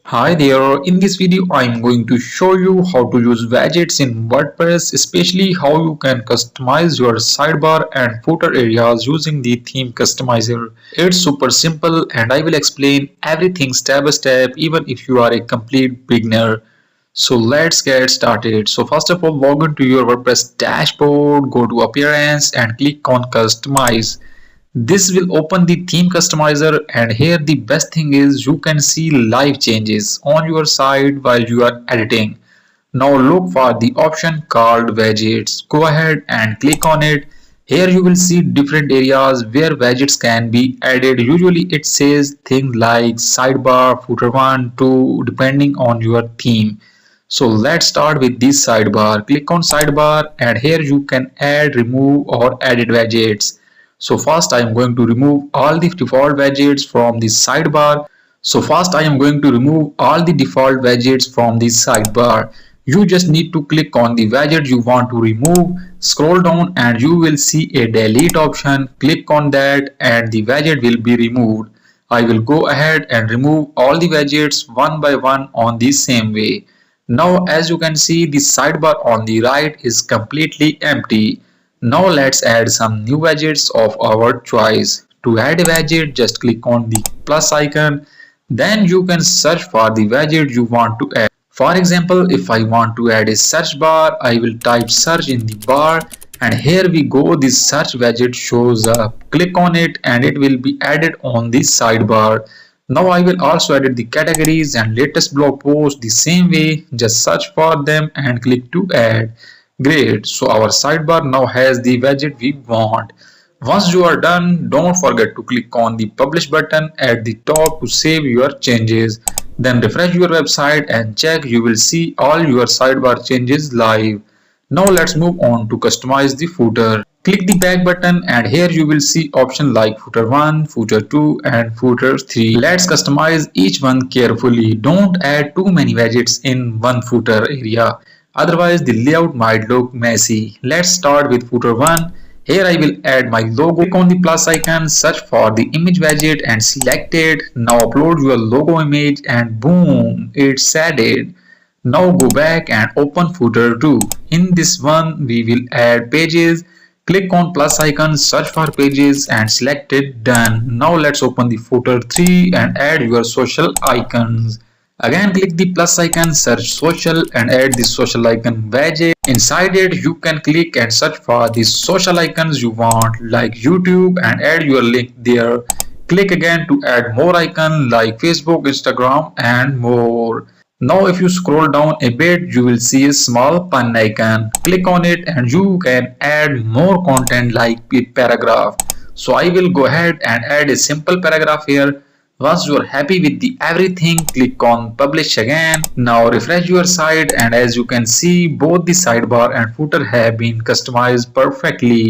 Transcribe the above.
Hi there, in this video I am going to show you how to use widgets in WordPress, especially how you can customize your sidebar and footer areas using the theme customizer. It's super simple and I will explain everything step by step even if you are a complete beginner. So let's get started. So first of all, log into your WordPress dashboard, go to appearance and click on customize. This will open the theme customizer, and here the best thing is you can see live changes on your site while you are editing. Now look for the option called widgets. Go ahead and click on it. Here you will see different areas where widgets can be added. Usually it says things like sidebar, footer 1, 2 depending on your theme. So let's start with this sidebar. Click on sidebar and here you can add, remove or edit widgets. So first I am going to remove all the default widgets from the sidebar. You just need to click on the widget you want to remove, scroll down and you will see a delete option. Click on that and the widget will be removed. I will go ahead and remove all the widgets one by one on the same way. Now as you can see, the sidebar on the right is completely empty. Now let's add some new widgets of our choice. To add a widget, just click on the plus icon. Then you can search for the widget you want to add. For example, if I want to add a search bar, I will type search in the bar and here we go, this search widget shows up. Click on it and it will be added on the sidebar. Now I will also edit the categories and latest blog posts the same way. Just search for them and click to add. Great, so our sidebar now has the widget we want. Once you are done, don't forget to click on the publish button at the top to save your changes. Then refresh your website and check, you will see all your sidebar changes live. Now let's move on to customize the footer. Click the back button and here you will see options like footer 1, footer 2 and footer 3. Let's customize each one carefully. Don't add too many widgets in one footer area. Otherwise the layout might look messy. Let's start with footer 1. Here I will add my logo. Click on the plus icon, search for the image widget and select it. Now upload your logo image and boom, it's added. Now go back and open footer 2. In this one we will add pages. Click on plus icon, search for pages and select it. Done. Now let's open the footer 3 and add your social icons. Again click the plus icon, search social and add the social icon widget. Inside it you can click and search for the social icons you want like YouTube and add your link there. Click again to add more icons like Facebook, Instagram and more. Now if you scroll down a bit you will see a small pen icon. Click on it and you can add more content like a paragraph. So I will go ahead and add a simple paragraph here. Once you are happy with the everything, click on publish again. Now refresh your site and as you can see both the sidebar and footer have been customized perfectly.